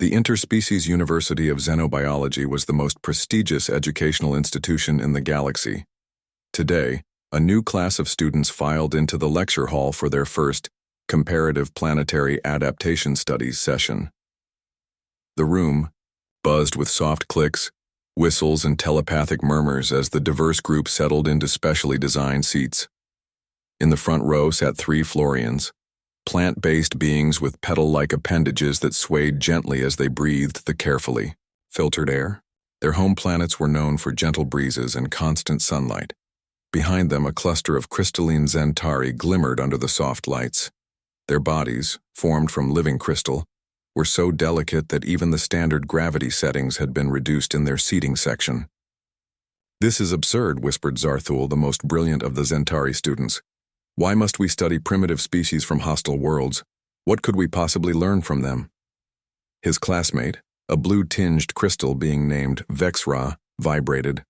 The Interspecies University of Xenobiology was the most prestigious educational institution in the galaxy. Today, a new class of students filed into the lecture hall for their first Comparative Planetary Adaptation Studies session. The room buzzed with soft clicks, whistles, and telepathic murmurs as the diverse group settled into specially designed seats. In the front row sat three Florians, plant-based beings with petal-like appendages that swayed gently as they breathed the carefully filtered air. Their home planets were known for gentle breezes and constant sunlight. Behind them, a cluster of crystalline Zentari glimmered under the soft lights. Their bodies, formed from living crystal, were so delicate that even the standard gravity settings had been reduced in their seating section. "This is absurd," whispered Zarthul, the most brilliant of the Zentari students. "Why must we study primitive species from hostile worlds? What could we possibly learn from them?" His classmate, a blue-tinged crystal being named Vexra, vibrated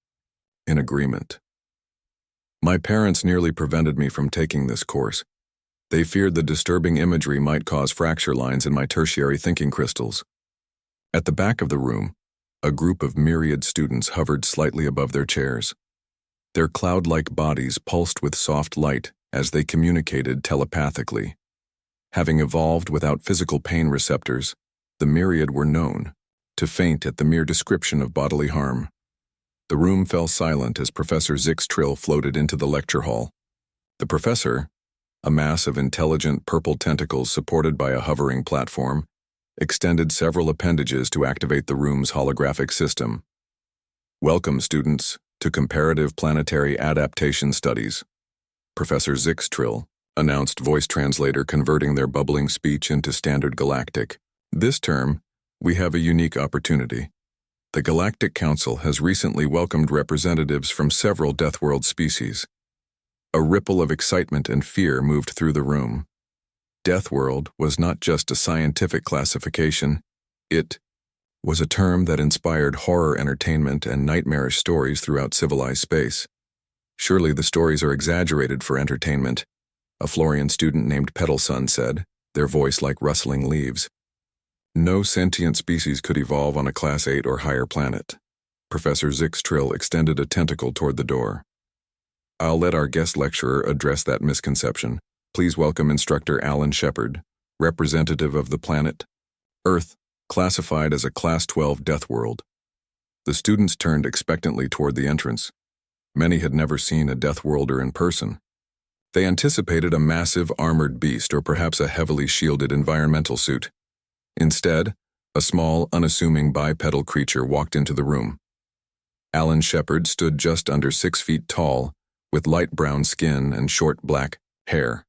in agreement. "My parents nearly prevented me from taking this course. They feared the disturbing imagery might cause fracture lines in my tertiary thinking crystals." At the back of the room, a group of myriad students hovered slightly above their chairs. Their cloud-like bodies pulsed with soft light as they communicated telepathically. Having evolved without physical pain receptors, the myriad were known to faint at the mere description of bodily harm. The room fell silent as Professor Zix-Trill floated into the lecture hall. The professor, a mass of intelligent purple tentacles supported by a hovering platform, extended several appendages to activate the room's holographic system. "Welcome, students, to Comparative Planetary Adaptation Studies," Professor Zix-Trill announced, voice translator converting their bubbling speech into standard galactic. "This term, we have a unique opportunity. The Galactic Council has recently welcomed representatives from several Deathworld species." A ripple of excitement and fear moved through the room. Deathworld was not just a scientific classification, it was a term that inspired horror entertainment and nightmarish stories throughout civilized space. "Surely the stories are exaggerated for entertainment," a Florian student named Petalsun said, their voice like rustling leaves. "No sentient species could evolve on a Class 8 or higher planet." Professor Zix-Trill extended a tentacle toward the door. "I'll let our guest lecturer address that misconception. Please welcome Instructor Alan Shepard, representative of the planet Earth, classified as a Class 12 Deathworld." The students turned expectantly toward the entrance. Many had never seen a Deathworlder in person. They anticipated a massive armored beast or perhaps a heavily shielded environmental suit. Instead, a small, unassuming bipedal creature walked into the room. Alan Shepard stood just under 6 feet tall, with light brown skin and short black hair.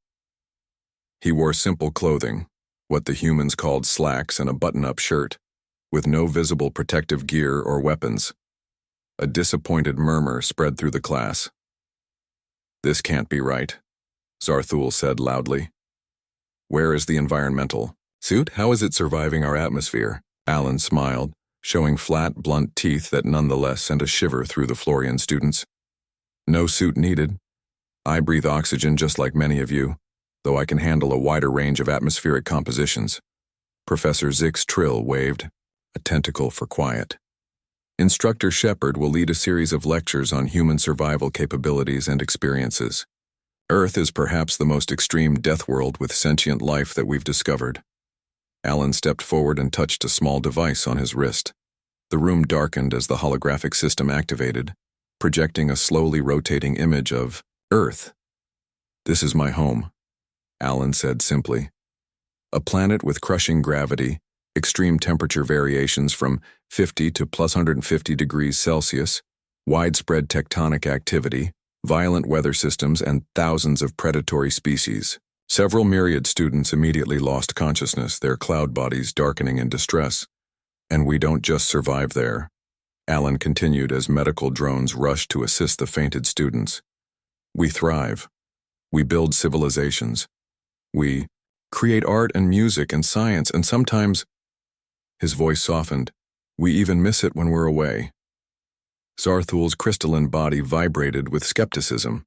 He wore simple clothing, what the humans called slacks and a button-up shirt, with no visible protective gear or weapons. A disappointed murmur spread through the class. "This can't be right," Zarthul said loudly. "Where is the environmental suit? How is it surviving our atmosphere?" Alan smiled, showing flat, blunt teeth that nonetheless sent a shiver through the Florian students. "No suit needed. I breathe oxygen just like many of you, though I can handle a wider range of atmospheric compositions." Professor Zix-Trill waved, a tentacle for quiet. "Instructor Shepard will lead a series of lectures on human survival capabilities and experiences. Earth is perhaps the most extreme death world with sentient life that we've discovered." Alan stepped forward and touched a small device on his wrist. The room darkened as the holographic system activated, projecting a slowly rotating image of Earth. "This is my home," Alan said simply. "A planet with crushing gravity, extreme temperature variations from 50 to plus 150 degrees Celsius, widespread tectonic activity, violent weather systems, and thousands of predatory species." Several myriad students immediately lost consciousness, their cloud bodies darkening in distress. "And we don't just survive there," Alan continued as medical drones rushed to assist the fainted students. "We thrive. We build civilizations. We create art and music and science, and sometimes," his voice softened, "we even miss it when we're away." Zarthul's crystalline body vibrated with skepticism.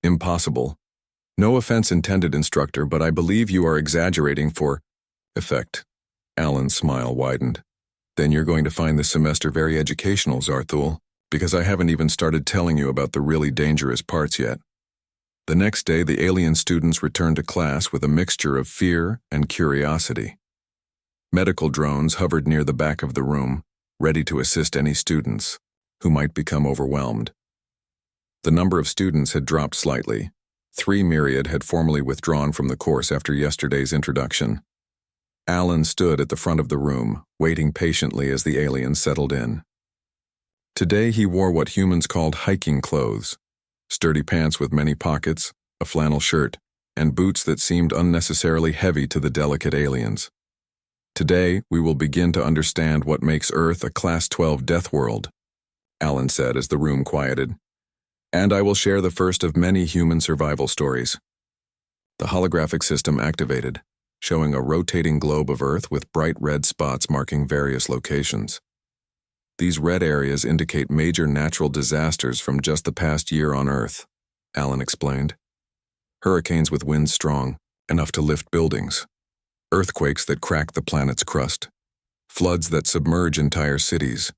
"Impossible. No offense intended, instructor, but I believe you are exaggerating for effect." Alan's smile widened. Then you're going to find this semester very educational, Zarthul, because I haven't even started telling you about the really dangerous parts yet. The next day, the alien students returned to class with a mixture of fear and curiosity. Medical drones hovered near the back of the room, ready to assist any students who might become overwhelmed. The number of students had dropped slightly. 3 myriad had formally withdrawn from the course after yesterday's introduction. Alan stood at the front of the room, waiting patiently as the aliens settled in. Today he wore what humans called hiking clothes, sturdy pants with many pockets, a flannel shirt, and boots that seemed unnecessarily heavy to the delicate aliens. Today we will begin to understand what makes Earth a Class 12 Deathworld, Alan said as the room quieted. And I will share the first of many human survival stories. The holographic system activated, showing a rotating globe of Earth with bright red spots marking various locations. These red areas indicate major natural disasters from just the past year on Earth, Alan explained. Hurricanes with winds strong, enough to lift buildings. Earthquakes that crack the planet's crust. Floods that submerge entire cities.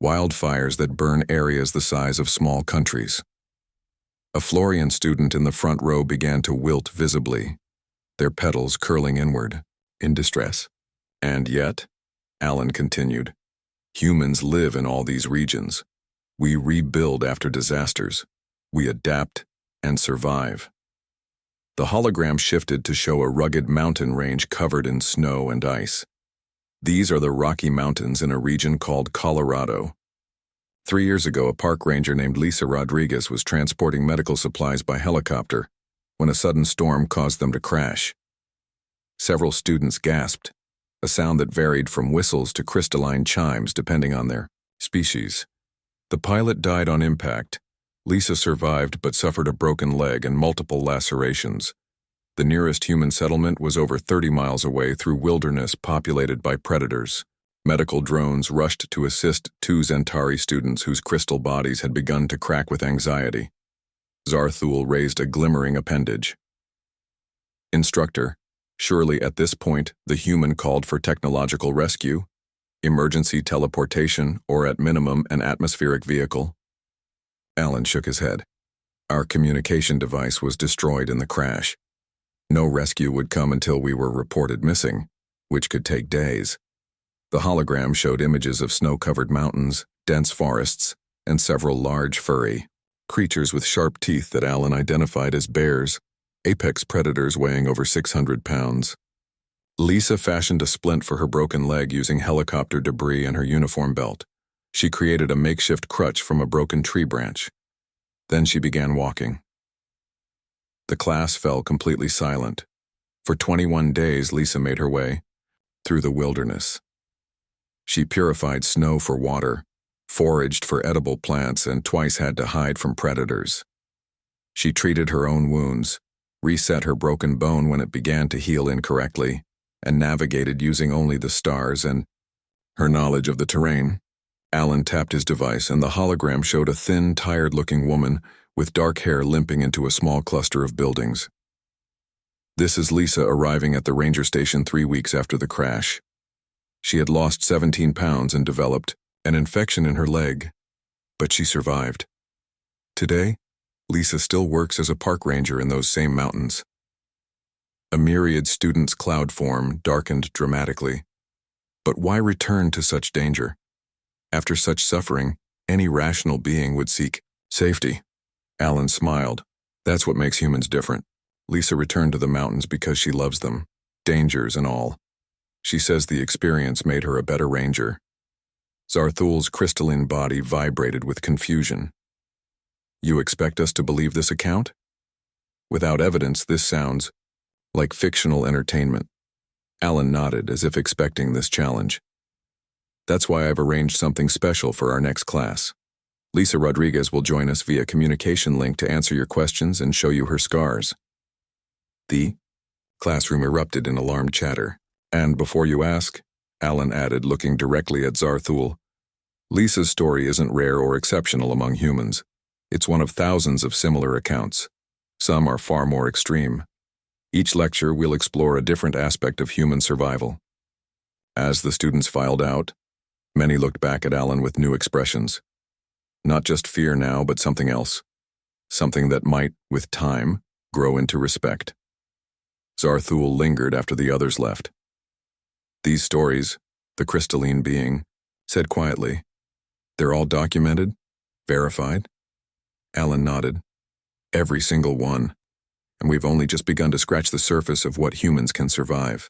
Wildfires that burn areas the size of small countries. A Florian student in the front row began to wilt visibly, their petals curling inward, in distress. And yet, Alan continued, humans live in all these regions. We rebuild after disasters. We adapt and survive. The hologram shifted to show a rugged mountain range covered in snow and ice. These are the Rocky Mountains in a region called Colorado. 3 years ago, a park ranger named Lisa Rodriguez was transporting medical supplies by helicopter when a sudden storm caused them to crash. Several students gasped, a sound that varied from whistles to crystalline chimes depending on their species. The pilot died on impact. Lisa survived but suffered a broken leg and multiple lacerations. The nearest human settlement was over 30 miles away through wilderness populated by predators. Medical drones rushed to assist 2 Zentari students whose crystal bodies had begun to crack with anxiety. Zarthul raised a glimmering appendage. Instructor, surely at this point the human called for technological rescue, emergency teleportation, or at minimum an atmospheric vehicle? Alan shook his head. Our communication device was destroyed in the crash. No rescue would come until we were reported missing, which could take days. The hologram showed images of snow-covered mountains, dense forests, and several large furry creatures with sharp teeth that Alan identified as bears, apex predators weighing over 600 pounds. Lisa fashioned a splint for her broken leg using helicopter debris and her uniform belt. She created a makeshift crutch from a broken tree branch. Then she began walking. The class fell completely silent. For 21 days, Lisa made her way through the wilderness. She purified snow for water, foraged for edible plants, and twice had to hide from predators. She treated her own wounds, reset her broken bone when it began to heal incorrectly, and navigated using only the stars and her knowledge of the terrain. Alan tapped his device, and the hologram showed a thin, tired-looking woman with dark hair limping into a small cluster of buildings. This is Lisa arriving at the ranger station 3 weeks after the crash. She had lost 17 pounds and developed an infection in her leg, but she survived. Today, Lisa still works as a park ranger in those same mountains. A myriad students' cloud form darkened dramatically. But why return to such danger? After such suffering, any rational being would seek safety. Alan smiled. That's what makes humans different. Lisa returned to the mountains because she loves them, dangers and all. She says the experience made her a better ranger. Zarthul's crystalline body vibrated with confusion. You expect us to believe this account? Without evidence, this sounds like fictional entertainment. Alan nodded as if expecting this challenge. That's why I've arranged something special for our next class. Lisa Rodriguez will join us via communication link to answer your questions and show you her scars. The classroom erupted in alarmed chatter. And before you ask, Alan added, looking directly at Zarthul, Lisa's story isn't rare or exceptional among humans. It's one of thousands of similar accounts. Some are far more extreme. Each lecture will explore a different aspect of human survival. As the students filed out, many looked back at Alan with new expressions. Not just fear now, but something else. Something that might, with time, grow into respect. Zarthul lingered after the others left. These stories, the crystalline being, said quietly, "They're all documented? Verified?" Alan nodded. "Every single one. And we've only just begun to scratch the surface of what humans can survive."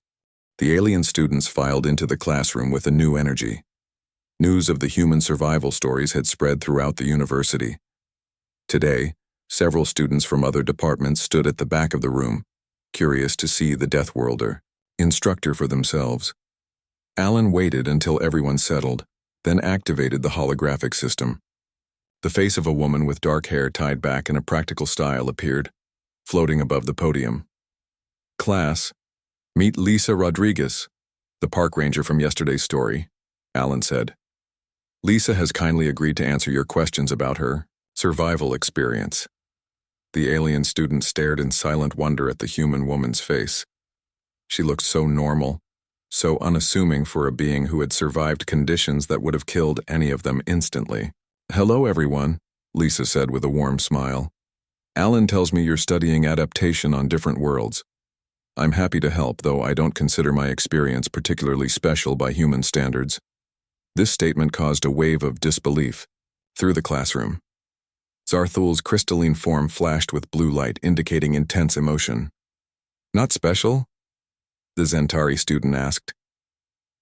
The alien students filed into the classroom with a new energy. News of the human survival stories had spread throughout the university. Today, several students from other departments stood at the back of the room, curious to see the Deathworlder, instructor for themselves. Alan waited until everyone settled, then activated the holographic system. The face of a woman with dark hair tied back in a practical style appeared, floating above the podium. "Class, meet Lisa Rodriguez, the park ranger from yesterday's story," Alan said. "Lisa has kindly agreed to answer your questions about her survival experience." The alien student stared in silent wonder at the human woman's face. She looked so normal, so unassuming for a being who had survived conditions that would have killed any of them instantly. "Hello, everyone," Lisa said with a warm smile. "Alan tells me you're studying adaptation on different worlds. I'm happy to help, though I don't consider my experience particularly special by human standards." This statement caused a wave of disbelief through the classroom. Zarthul's crystalline form flashed with blue light, indicating intense emotion. "Not special?" the Zentari student asked.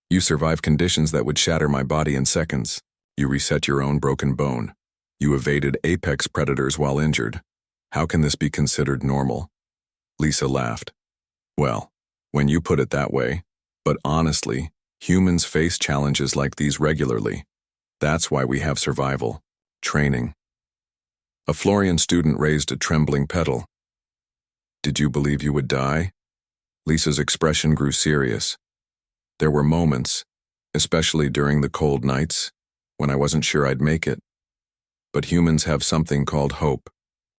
"You survive conditions that would shatter my body in seconds. You reset your own broken bone. You evaded apex predators while injured. How can this be considered normal?" Lisa laughed. "Well, when you put it that way, but honestly, humans face challenges like these regularly. That's why we have survival training." A Florian student raised a trembling petal. "Did you believe you would die?" Lisa's expression grew serious. "There were moments, especially during the cold nights, when I wasn't sure I'd make it. But humans have something called hope.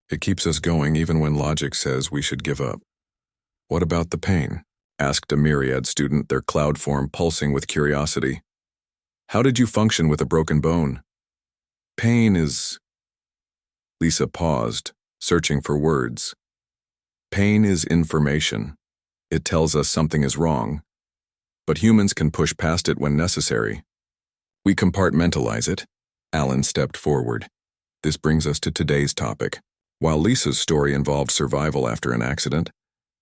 It keeps us going even when logic says we should give up." "What about the pain?" asked a myriad student, their cloud form pulsing with curiosity. "How did you function with a broken bone?" "Pain is..." Lisa paused, searching for words. "Pain is information. It tells us something is wrong. But humans can push past it when necessary. We compartmentalize it." Alan stepped forward. "This brings us to today's topic. While Lisa's story involved survival after an accident,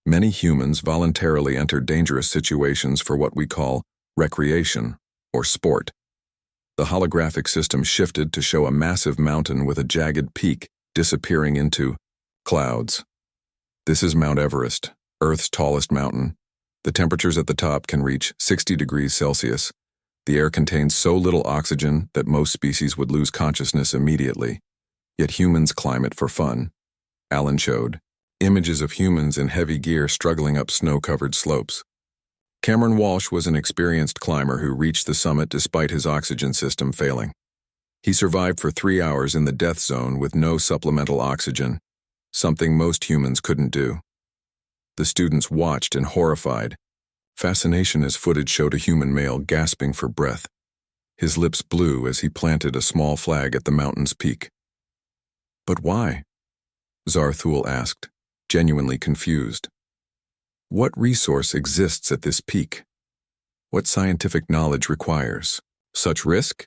many humans voluntarily enter dangerous situations for what we call recreation or sport. The holographic system shifted to show a massive mountain with a jagged peak disappearing into clouds. This is Mount Everest, Earth's tallest mountain. The temperatures at the top can reach 60 degrees Celsius. The air contains so little oxygen that most species would lose consciousness immediately. Yet humans climb it for fun. Alan showed images of humans in heavy gear struggling up snow-covered slopes. Cameron Walsh was an experienced climber who reached the summit despite his oxygen system failing. He survived for 3 hours in the death zone with no supplemental oxygen, something most humans couldn't do. The students watched in horrified fascination as footage showed a human male gasping for breath. His lips blew as he planted a small flag at the mountain's peak. "But why?" Zarthul asked, genuinely confused. "What resource exists at this peak? What scientific knowledge requires such risk?"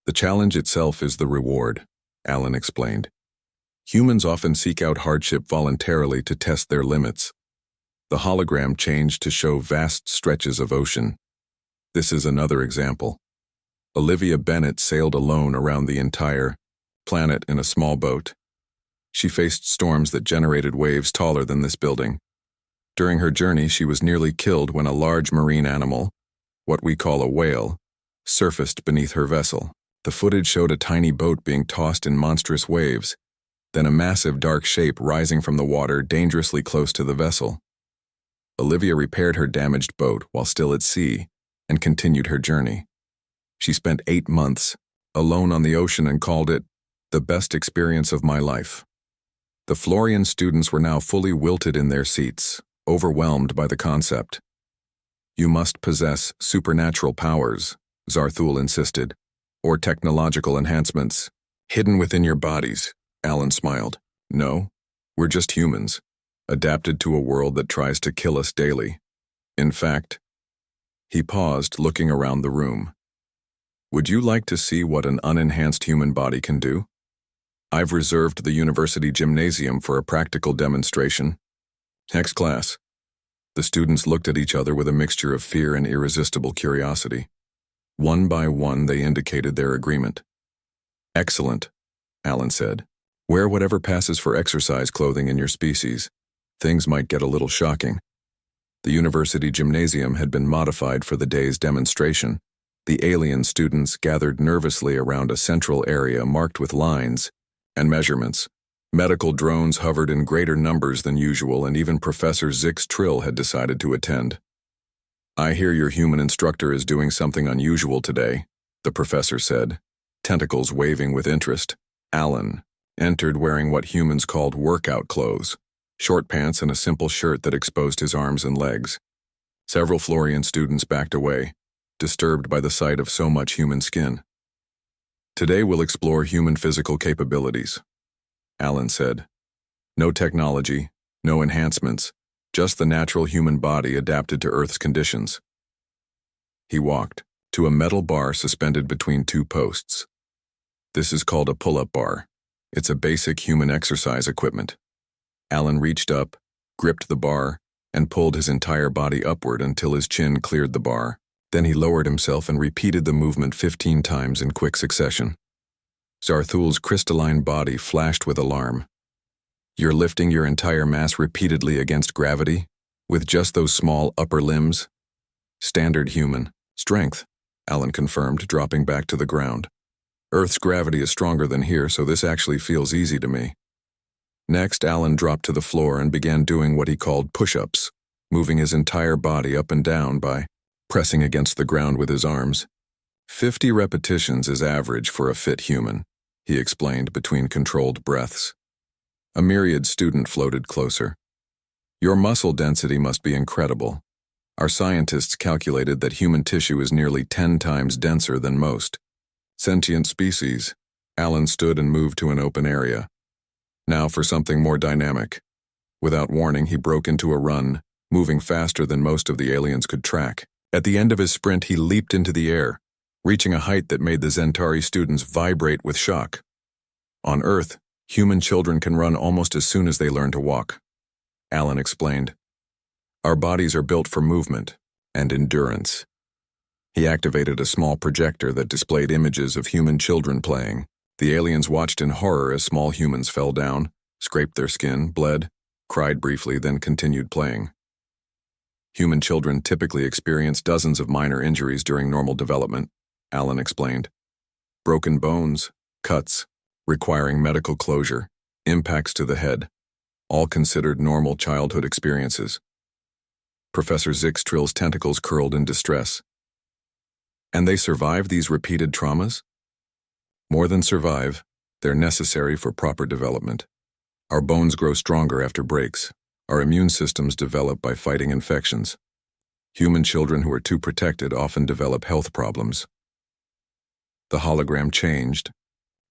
"The challenge itself is the reward," Alan explained. "Humans often seek out hardship voluntarily to test their limits. The hologram changed to show vast stretches of ocean. This is another example. Olivia Bennett sailed alone around the entire planet in a small boat. She faced storms that generated waves taller than this building. During her journey, she was nearly killed when a large marine animal, what we call a whale, surfaced beneath her vessel. The footage showed a tiny boat being tossed in monstrous waves, then a massive dark shape rising from the water dangerously close to the vessel. Olivia repaired her damaged boat while still at sea and continued her journey. She spent 8 months alone on the ocean and called it the best experience of my life. The Florian students were now fully wilted in their seats, overwhelmed by the concept. You must possess supernatural powers, Zarthul insisted, or technological enhancements. Hidden within your bodies, Alan smiled. No, we're just humans, adapted to a world that tries to kill us daily. In fact, he paused, looking around the room. Would you like to see what an unenhanced human body can do? I've reserved the university gymnasium for a practical demonstration. Next class. The students looked at each other with a mixture of fear and irresistible curiosity. One by one, they indicated their agreement. Excellent, Alan said. Wear whatever passes for exercise clothing in your species. Things might get a little shocking. The university gymnasium had been modified for the day's demonstration. The alien students gathered nervously around a central area marked with lines and measurements. Medical drones hovered in greater numbers than usual, and even Professor Zix Trill had decided to attend. I hear your human instructor is doing something unusual today, the professor said, tentacles waving with interest. Alan entered wearing what humans called workout clothes, short pants and a simple shirt that exposed his arms and legs. Several Florian students backed away, disturbed by the sight of so much human skin. Today we'll explore human physical capabilities, Alan said. No technology, no enhancements, just the natural human body adapted to Earth's conditions. He walked to a metal bar suspended between two posts. This is called a pull-up bar. It's a basic human exercise equipment. Alan reached up, gripped the bar, and pulled his entire body upward until his chin cleared the bar. Then he lowered himself and repeated the movement 15 times in quick succession. Zarthul's crystalline body flashed with alarm. You're lifting your entire mass repeatedly against gravity, with just those small upper limbs? Standard human strength, Alan confirmed, dropping back to the ground. Earth's gravity is stronger than here, so this actually feels easy to me. Next, Alan dropped to the floor and began doing what he called push-ups, moving his entire body up and down by pressing against the ground with his arms. 50 repetitions is average for a fit human, he explained between controlled breaths. A myriad student floated closer. Your muscle density must be incredible. Our scientists calculated that human tissue is nearly 10 times denser than most sentient species. Alan stood and moved to an open area. Now for something more dynamic. Without warning, he broke into a run, moving faster than most of the aliens could track. At the end of his sprint, he leaped into the air, reaching a height that made the Zentari students vibrate with shock. On Earth, human children can run almost as soon as they learn to walk, Alan explained. Our bodies are built for movement and endurance. He activated a small projector that displayed images of human children playing. The aliens watched in horror as small humans fell down, scraped their skin, bled, cried briefly, then continued playing. Human children typically experience dozens of minor injuries during normal development, Alan explained. Broken bones, cuts, requiring medical closure, impacts to the head, all considered normal childhood experiences. Professor Zix Trill's tentacles curled in distress. And they survive these repeated traumas? More than survive, they're necessary for proper development. Our bones grow stronger after breaks. Our immune systems develop by fighting infections. Human children who are too protected often develop health problems. The hologram changed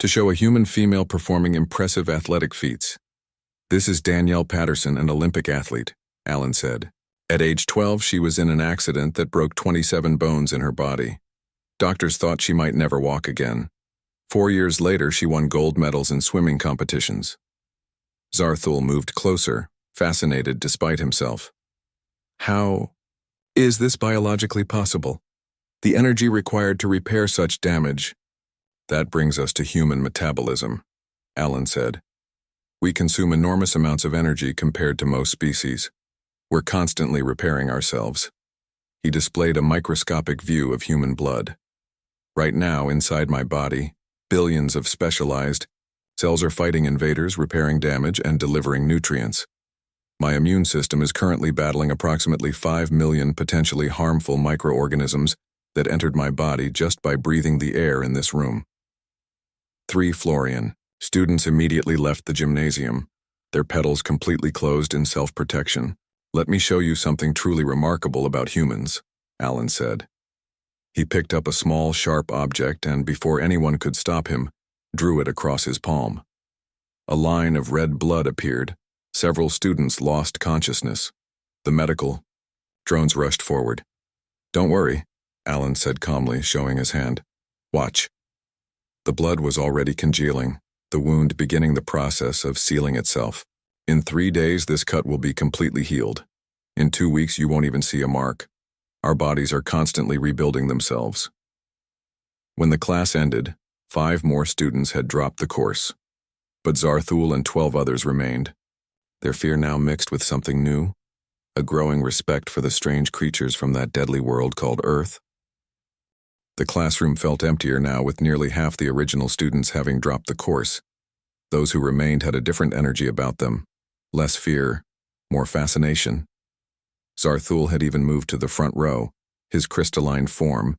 to show a human female performing impressive athletic feats. This is Danielle Patterson, an Olympic athlete, Alan said. At age 12, she was in an accident that broke 27 bones in her body. Doctors thought she might never walk again. 4 years later, she won gold medals in swimming competitions. Zarthul moved closer, fascinated despite himself. How is this biologically possible? The energy required to repair such damage. That brings us to human metabolism, Alan said. We consume enormous amounts of energy compared to most species. We're constantly repairing ourselves. He displayed a microscopic view of human blood. Right now, inside my body, billions of specialized cells are fighting invaders, repairing damage, and delivering nutrients. My immune system is currently battling approximately 5 million potentially harmful microorganisms that entered my body just by breathing the air in this room. 3 Florian students immediately left the gymnasium, their petals completely closed in self-protection. Let me show you something truly remarkable about humans, Alan said. He picked up a small, sharp object and, before anyone could stop him, drew it across his palm. A line of red blood appeared. Several students lost consciousness. The medical drones rushed forward. "Don't worry," Alan said calmly, showing his hand. "Watch." The blood was already congealing, the wound beginning the process of sealing itself. "In 3 days, this cut will be completely healed. In 2 weeks, you won't even see a mark. Our bodies are constantly rebuilding themselves." When the class ended, 5 more students had dropped the course. But Zarthul and 12 others remained, their fear now mixed with something new, a growing respect for the strange creatures from that deadly world called Earth. The classroom felt emptier now, with nearly half the original students having dropped the course. Those who remained had a different energy about them, less fear, more fascination. Zarthul had even moved to the front row, his crystalline form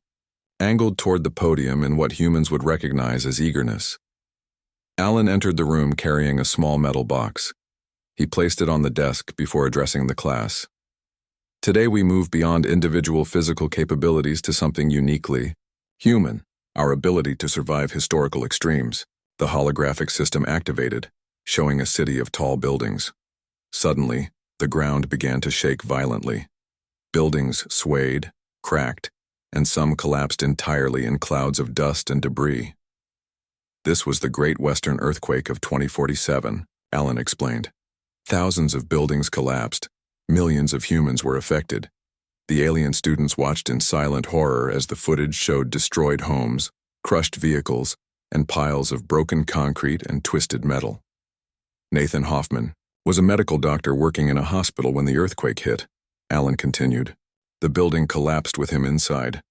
angled toward the podium in what humans would recognize as eagerness. Alan entered the room carrying a small metal box. He placed it on the desk before addressing the class. "Today we move beyond individual physical capabilities to something uniquely human, our ability to survive historical extremes." The holographic system activated, showing a city of tall buildings. Suddenly, the ground began to shake violently. Buildings swayed, cracked, and some collapsed entirely in clouds of dust and debris. "This was the Great Western Earthquake of 2047, Alan explained. "Thousands of buildings collapsed. Millions of humans were affected." The alien students watched in silent horror as the footage showed destroyed homes, crushed vehicles, and piles of broken concrete and twisted metal. Nathan Hoffman was a medical doctor working in a hospital when the earthquake hit, Alan continued. The building collapsed with him inside.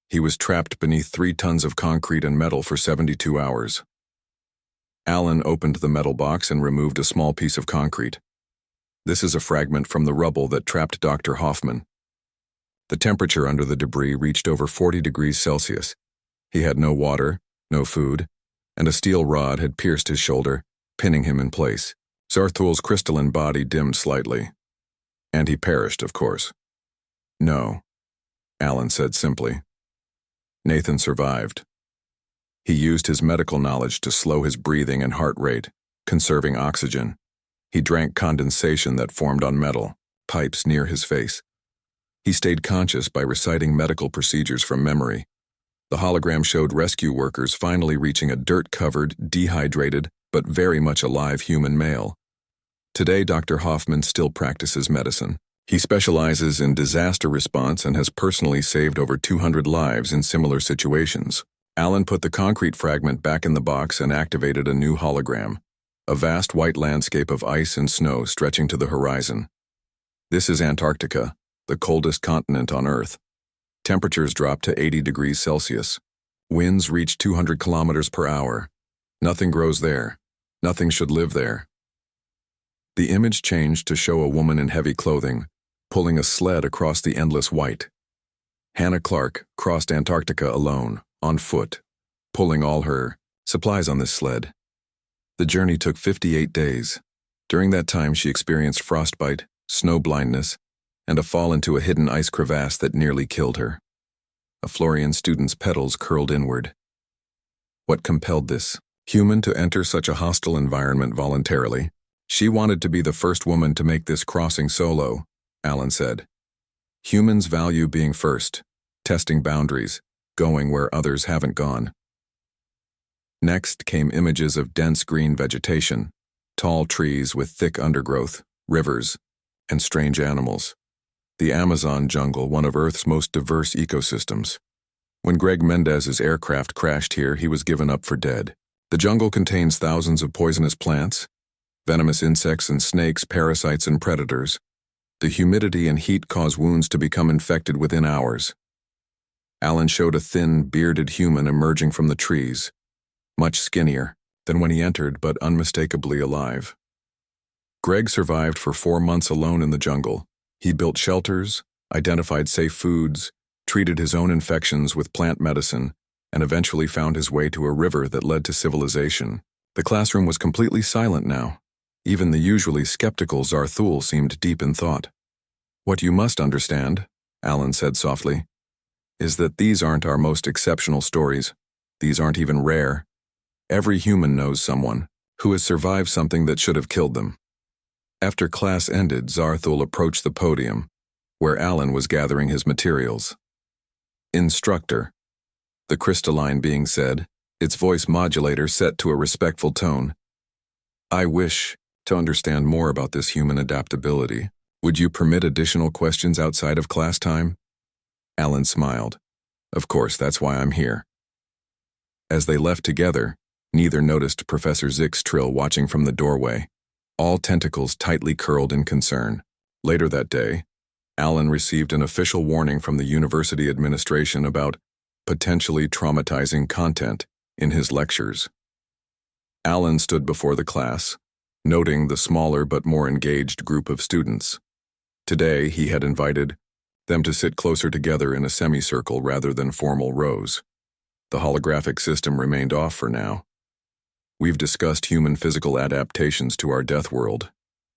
He was trapped beneath 3 tons of concrete and metal for 72 hours. Alan opened the metal box and removed a small piece of concrete. "This is a fragment from the rubble that trapped Dr. Hoffman." The temperature under the debris reached over 40 degrees Celsius. He had no water, no food, and a steel rod had pierced his shoulder, pinning him in place. Zarthul's crystalline body dimmed slightly. "And he perished, of course." "No," Alan said simply. "Nathan survived. He used his medical knowledge to slow his breathing and heart rate, conserving oxygen. He drank condensation that formed on metal, pipes near his face. He stayed conscious by reciting medical procedures from memory. The hologram showed rescue workers finally reaching a dirt-covered, dehydrated, but very much alive human male. Today, Dr. Hoffman still practices medicine. He specializes in disaster response and has personally saved over 200 lives in similar situations. Alan put the concrete fragment back in the box and activated a new hologram, a vast white landscape of ice and snow stretching to the horizon. "This is Antarctica, the coldest continent on Earth. Temperatures dropped to 80 degrees Celsius. Winds reach 200 kilometers per hour. Nothing grows there. Nothing should live there." The image changed to show a woman in heavy clothing, pulling a sled across the endless white. Hannah Clark crossed Antarctica alone, on foot, pulling all her supplies on this sled. The journey took 58 days. During that time, she experienced frostbite, snow blindness, and a fall into a hidden ice crevasse that nearly killed her. A Florian student's petals curled inward. What compelled this human to enter such a hostile environment voluntarily? "She wanted to be the first woman to make this crossing solo," Alan said. "Humans value being first, testing boundaries, going where others haven't gone." Next came images of dense green vegetation, tall trees with thick undergrowth, rivers, and strange animals. The Amazon jungle, one of Earth's most diverse ecosystems. When Greg Mendez's aircraft crashed here, he was given up for dead. The jungle contains thousands of poisonous plants, venomous insects and snakes, parasites and predators. The humidity and heat cause wounds to become infected within hours. Alan showed a thin, bearded human emerging from the trees, much skinnier than when he entered, but unmistakably alive. Greg survived for 4 months alone in the jungle. He built shelters, identified safe foods, treated his own infections with plant medicine, and eventually found his way to a river that led to civilization. The classroom was completely silent now. Even the usually skeptical Zarthul seemed deep in thought. "What you must understand," Alan said softly, is that these aren't our most exceptional stories. These aren't even rare. Every human knows someone who has survived something that should have killed them. After class ended, Zarthul approached the podium, where Alan was gathering his materials. Instructor, the crystalline being said, its voice modulator set to a respectful tone. I wish to understand more about this human adaptability. Would you permit additional questions outside of class time? Alan smiled. Of course, that's why I'm here. As they left together, neither noticed Professor Zick's trill watching from the doorway, all tentacles tightly curled in concern. Later that day, Alan received an official warning from the university administration about potentially traumatizing content in his lectures. Alan stood before the class, noting the smaller but more engaged group of students. Today, he had invited them to sit closer together in a semicircle rather than formal rows. The holographic system remained off for now. We've discussed human physical adaptations to our Deathworld,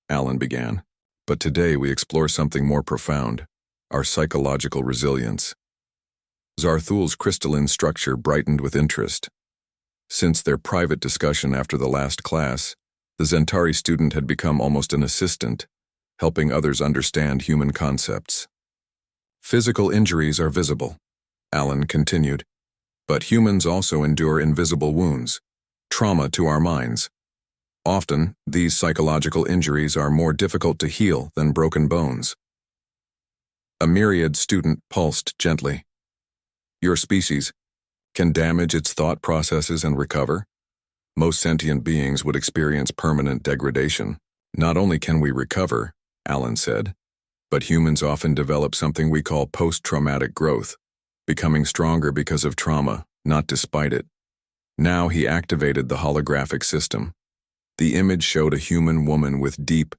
Alan began, but today we explore something more profound, our psychological resilience. Zarthul's crystalline structure brightened with interest. Since their private discussion after the last class, the Zentari student had become almost an assistant, helping others understand human concepts. Physical injuries are visible, Alan continued, but humans also endure invisible wounds, trauma to our minds. Often, these psychological injuries are more difficult to heal than broken bones. A myriad student pulsed gently. Your species can damage its thought processes and recover. Most sentient beings would experience permanent degradation. Not only can we recover, Alan said, but humans often develop something we call post-traumatic growth, becoming stronger because of trauma, not despite it. Now he activated the holographic system. The image showed a human woman with deep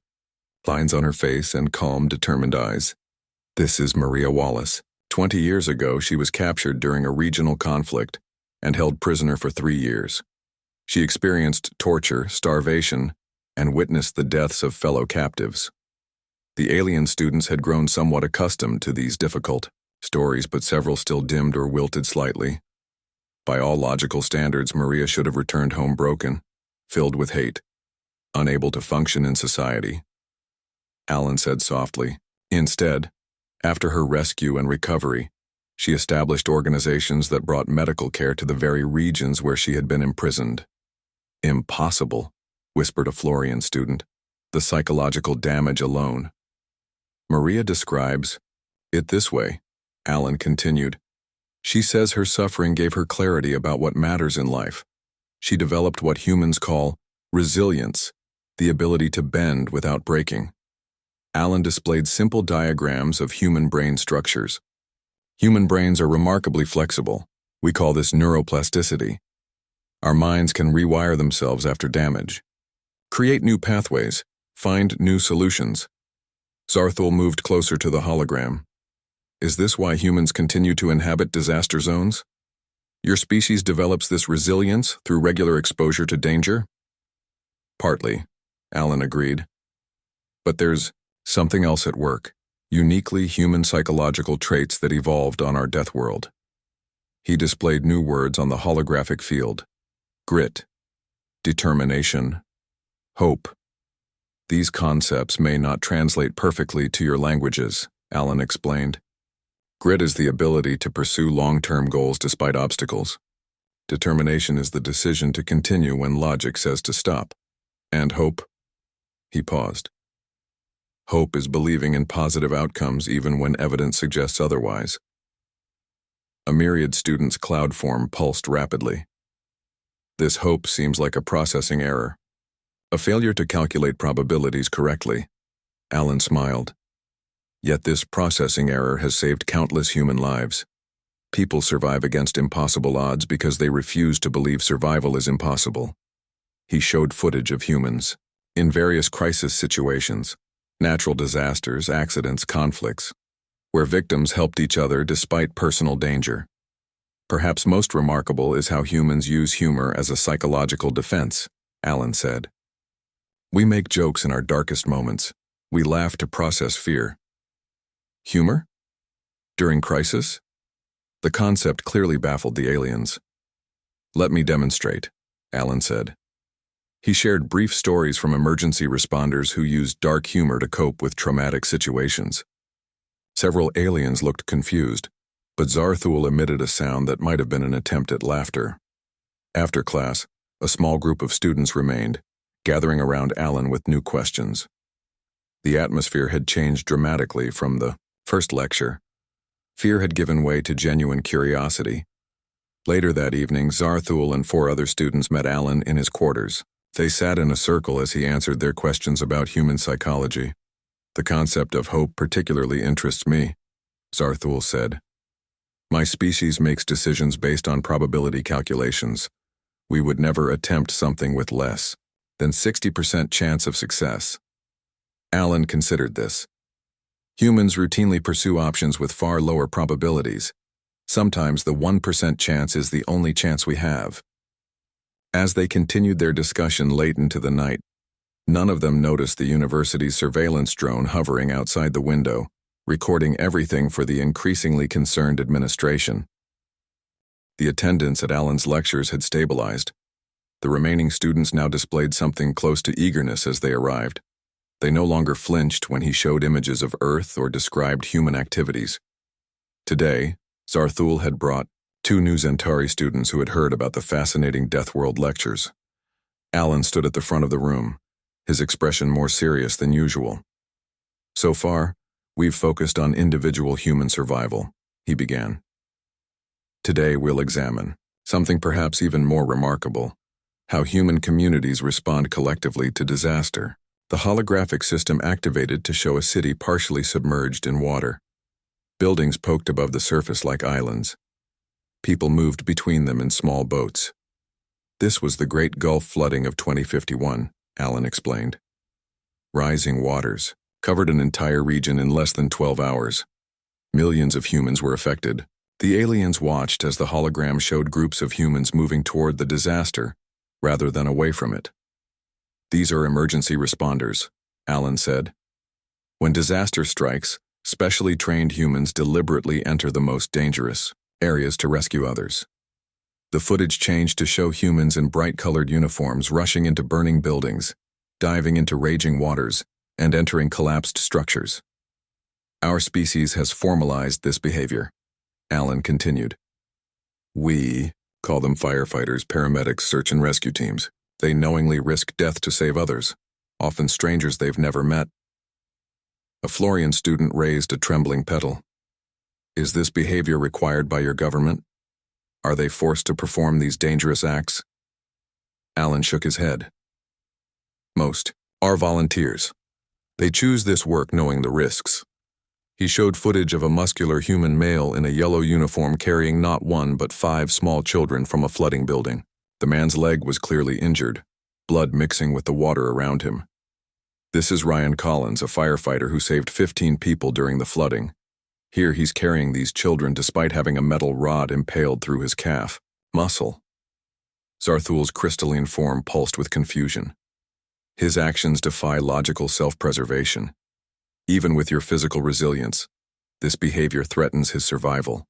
lines on her face and calm, determined eyes. This is Maria Wallace. 20 years ago, she was captured during a regional conflict and held prisoner for 3 years. She experienced torture, starvation, and witnessed the deaths of fellow captives. The alien students had grown somewhat accustomed to these difficult stories, but several still dimmed or wilted slightly. By all logical standards, Maria should have returned home broken, filled with hate, unable to function in society. Alan said softly. Instead, after her rescue and recovery, she established organizations that brought medical care to the very regions where she had been imprisoned. Impossible, whispered a Florian student. The psychological damage alone. Maria describes it this way, Alan continued. She says her suffering gave her clarity about what matters in life. She developed what humans call resilience, the ability to bend without breaking. Alan displayed simple diagrams of human brain structures. Human brains are remarkably flexible. We call this neuroplasticity. Our minds can rewire themselves after damage, create new pathways, find new solutions. Zarthul moved closer to the hologram. Is this why humans continue to inhabit disaster zones? Your species develops this resilience through regular exposure to danger? Partly, Alan agreed. But there's something else at work, uniquely human psychological traits that evolved on our Deathworld. He displayed new words on the holographic field. Grit, determination, hope. These concepts may not translate perfectly to your languages, Alan explained. Grit is the ability to pursue long-term goals despite obstacles. Determination is the decision to continue when logic says to stop. And hope? He paused. Hope is believing in positive outcomes even when evidence suggests otherwise. A myriad student's cloud form pulsed rapidly. This hope seems like a processing error. A failure to calculate probabilities correctly. Alan smiled. Yet this processing error has saved countless human lives. People survive against impossible odds because they refuse to believe survival is impossible. He showed footage of humans in various crisis situations, natural disasters, accidents, conflicts, where victims helped each other despite personal danger. Perhaps most remarkable is how humans use humor as a psychological defense, Alan said. We make jokes in our darkest moments. We laugh to process fear. Humor? During crisis? The concept clearly baffled the aliens. Let me demonstrate, Alan said. He shared brief stories from emergency responders who used dark humor to cope with traumatic situations. Several aliens looked confused, but Zarthul emitted a sound that might have been an attempt at laughter. After class, a small group of students remained, gathering around Alan with new questions. The atmosphere had changed dramatically from the first lecture. Fear had given way to genuine curiosity. Later that evening, Zarthul and 4 other students met Alan in his quarters. They sat in a circle as he answered their questions about human psychology. The concept of hope particularly interests me, Zarthul said. My species makes decisions based on probability calculations. We would never attempt something with less than 60% chance of success. Alan considered this. Humans routinely pursue options with far lower probabilities. Sometimes the 1% chance is the only chance we have. As they continued their discussion late into the night, none of them noticed the university's surveillance drone hovering outside the window, recording everything for the increasingly concerned administration. The attendance at Alan's lectures had stabilized. The remaining students now displayed something close to eagerness as they arrived. They no longer flinched when he showed images of Earth or described human activities. Today, Zarthul had brought 2 new Zentari students who had heard about the fascinating Deathworld lectures. Alan stood at the front of the room, his expression more serious than usual. So far, we've focused on individual human survival, he began. Today we'll examine something perhaps even more remarkable, how human communities respond collectively to disaster. The holographic system activated to show a city partially submerged in water. Buildings poked above the surface like islands. People moved between them in small boats. This was the Great Gulf Flooding of 2051, Alan explained. Rising waters covered an entire region in less than 12 hours. Millions of humans were affected. The aliens watched as the hologram showed groups of humans moving toward the disaster, rather than away from it. These are emergency responders, Alan said. When disaster strikes, specially trained humans deliberately enter the most dangerous areas to rescue others. The footage changed to show humans in bright-colored uniforms rushing into burning buildings, diving into raging waters, and entering collapsed structures. Our species has formalized this behavior, Alan continued. We call them firefighters, paramedics, search and rescue teams. They knowingly risk death to save others, often strangers they've never met. A Florian student raised a trembling petal. Is this behavior required by your government? Are they forced to perform these dangerous acts? Alan shook his head. Most are volunteers. They choose this work knowing the risks. He showed footage of a muscular human male in a yellow uniform carrying not 1 but 5 small children from a flooding building. The man's leg was clearly injured, blood mixing with the water around him. This is Ryan Collins, a firefighter who saved 15 people during the flooding. Here he's carrying these children despite having a metal rod impaled through his calf muscle. Zarthul's crystalline form pulsed with confusion. His actions defy logical self-preservation. Even with your physical resilience, this behavior threatens his survival.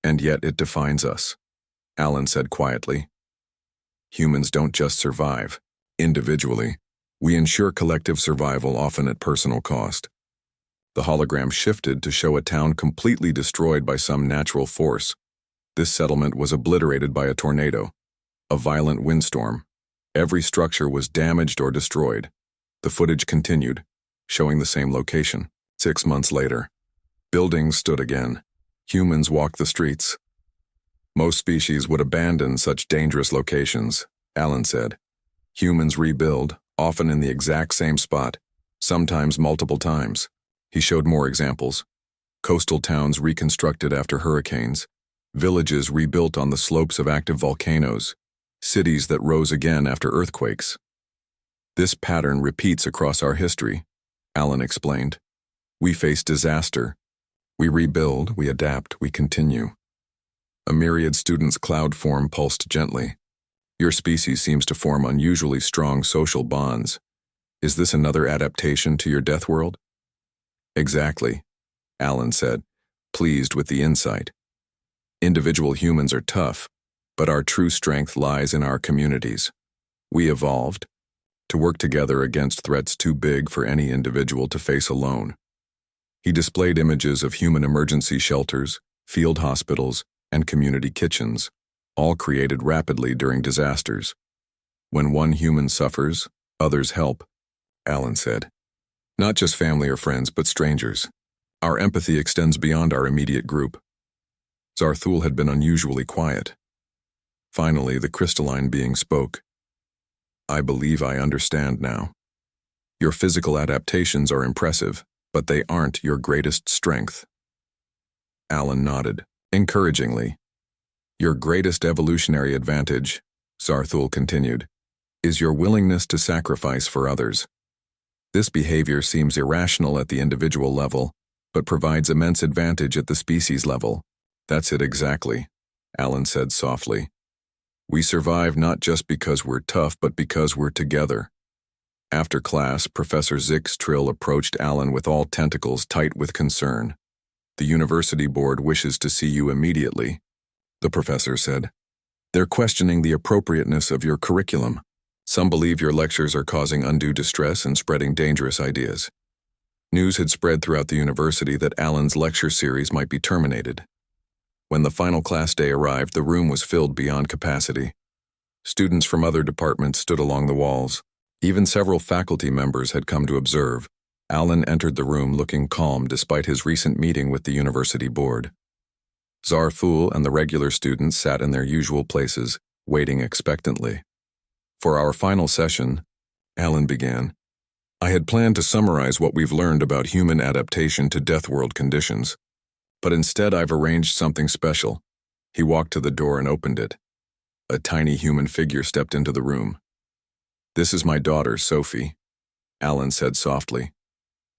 And yet it defines us, Alan said quietly. Humans don't just survive. Individually, we ensure collective survival, often at personal cost. The hologram shifted to show a town completely destroyed by some natural force. This settlement was obliterated by a tornado, a violent windstorm. Every structure was damaged or destroyed. The footage continued, showing the same location. 6 months later, buildings stood again. Humans walked the streets. Most species would abandon such dangerous locations, Alan said. Humans rebuild, often in the exact same spot, sometimes multiple times. He showed more examples. Coastal towns reconstructed after hurricanes, villages rebuilt on the slopes of active volcanoes, cities that rose again after earthquakes. This pattern repeats across our history, Alan explained. We face disaster. We rebuild, we adapt, we continue. A myriad students' cloud form pulsed gently. Your species seems to form unusually strong social bonds. Is this another adaptation to your death world? Exactly, Alan said. pleased with the insight. Individual humans are tough, but our true strength lies in our communities. We evolved to work together against threats too big for any individual to face alone. He displayed images of human emergency shelters, field hospitals, and community kitchens, all created rapidly during disasters. When one human suffers, others help, Alan said. Not just family or friends, but strangers. Our empathy extends beyond our immediate group. Zarthul had been unusually quiet. Finally, the crystalline being spoke. I believe I understand now. Your physical adaptations are impressive, but they aren't your greatest strength. Alan nodded, encouragingly. Your greatest evolutionary advantage, Zarthul continued, is your willingness to sacrifice for others. This behavior seems irrational at the individual level, but provides immense advantage at the species level. That's it exactly, Alan said softly. We survive not just because we're tough, but because we're together. After class, Professor Zix Trill approached Alan with all tentacles tight with concern. The university board wishes to see you immediately, the professor said. They're questioning the appropriateness of your curriculum. Some believe your lectures are causing undue distress and spreading dangerous ideas. News had spread throughout the university that Alan's lecture series might be terminated. When the final class day arrived, the room was filled beyond capacity. Students from other departments stood along the walls. Even several faculty members had come to observe. Alan entered the room looking calm despite his recent meeting with the university board. Zarthul and the regular students sat in their usual places, waiting expectantly. For our final session, Alan began, I had planned to summarize what we've learned about human adaptation to Deathworld conditions. But instead I've arranged something special. He walked to the door and opened it. A tiny human figure stepped into the room. This is my daughter, Sophie, Alan said softly.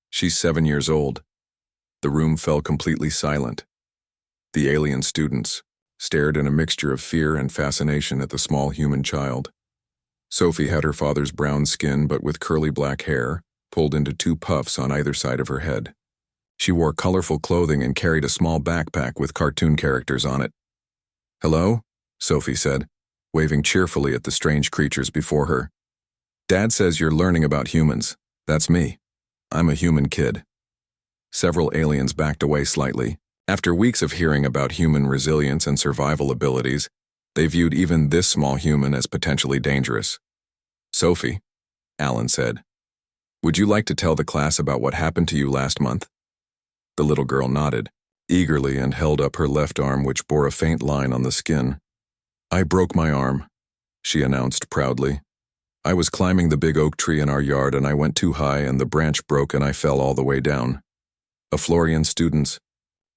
She's 7 years old. The room fell completely silent. The alien students stared in a mixture of fear and fascination at the small human child. Sophie had her father's brown skin but with curly black hair, pulled into 2 puffs on either side of her head. She wore colorful clothing and carried a small backpack with cartoon characters on it. Hello, Sophie said, waving cheerfully at the strange creatures before her. Dad says you're learning about humans. That's me. I'm a human kid. Several aliens backed away slightly. After weeks of hearing about human resilience and survival abilities, they viewed even this small human as potentially dangerous. Sophie, Alan said, would you like to tell the class about what happened to you last month? The little girl nodded, eagerly, and held up her left arm, which bore a faint line on the skin. I broke my arm, she announced proudly. I was climbing the big oak tree in our yard and I went too high and the branch broke and I fell all the way down. A Florian student's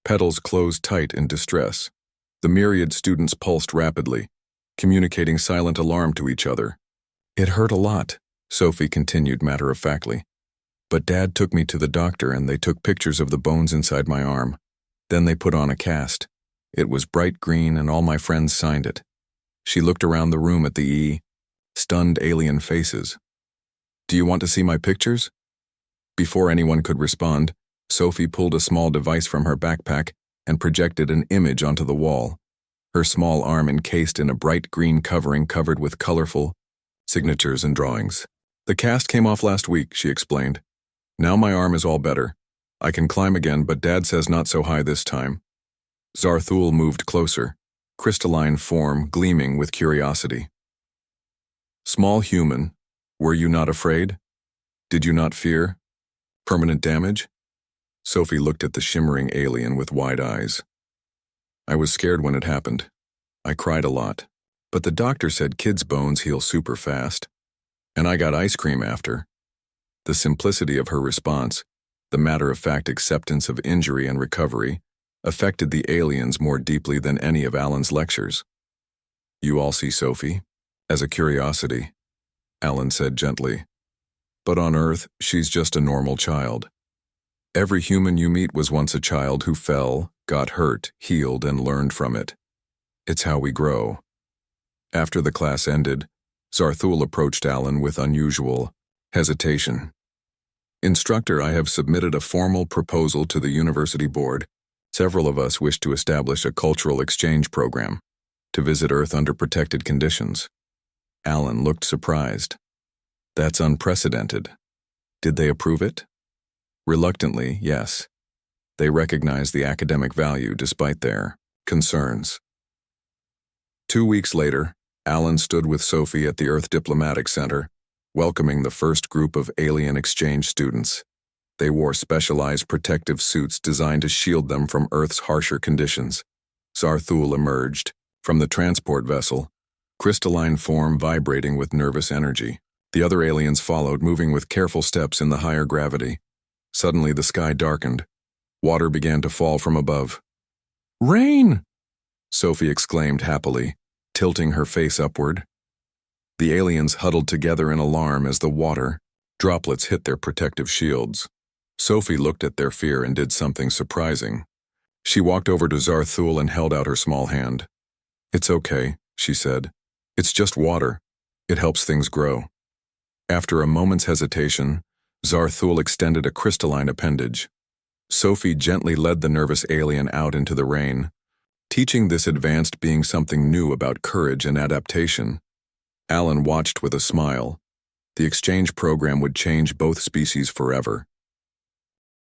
petals closed tight in distress. The myriad students pulsed rapidly, communicating silent alarm to each other. It hurt a lot, Sophie continued matter-of-factly. But Dad took me to the doctor and they took pictures of the bones inside my arm. Then they put on a cast. It was bright green and all my friends signed it. She looked around the room at the stunned alien faces. Do you want to see my pictures? Before anyone could respond, Sophie pulled a small device from her backpack and projected an image onto the wall, her small arm encased in a bright green covering covered with colorful signatures and drawings. The cast came off last week, she explained. Now my arm is all better. I can climb again, but Dad says not so high this time. Zarthul moved closer, crystalline form gleaming with curiosity. Small human, were you not afraid? Did you not fear? Permanent damage? Sophie looked at the shimmering alien with wide eyes. I was scared when it happened. I cried a lot. But the doctor said kids' bones heal super fast. And I got ice cream after. The simplicity of her response, the matter-of-fact acceptance of injury and recovery, affected the aliens more deeply than any of Alan's lectures. You all see Sophie as a curiosity, Alan said gently. But on Earth, she's just a normal child. Every human you meet was once a child who fell, got hurt, healed, and learned from it. It's how we grow. After the class ended, Zarthul approached Alan with unusual hesitation. Instructor, I have submitted a formal proposal to the university board, Several of us wished to establish a cultural exchange program to visit Earth under protected conditions. Alan looked surprised. That's unprecedented. Did they approve it? Reluctantly, yes. They recognized the academic value despite their concerns. 2 weeks later, Alan stood with Sophie at the Earth Diplomatic Center, welcoming the first group of alien exchange students. They wore specialized protective suits designed to shield them from Earth's harsher conditions. Zarthul emerged from the transport vessel, crystalline form vibrating with nervous energy. The other aliens followed, moving with careful steps in the higher gravity. Suddenly the sky darkened. Water began to fall from above. "Rain!" Sophie exclaimed happily, tilting her face upward. The aliens huddled together in alarm as the water droplets hit their protective shields. Sophie looked at their fear and did something surprising. She walked over to Zarthul and held out her small hand. "It's okay," she said. "It's just water. It helps things grow." After a moment's hesitation, Zarthul extended a crystalline appendage. Sophie gently led the nervous alien out into the rain, teaching this advanced being something new about courage and adaptation. Alan watched with a smile. The exchange program would change both species forever.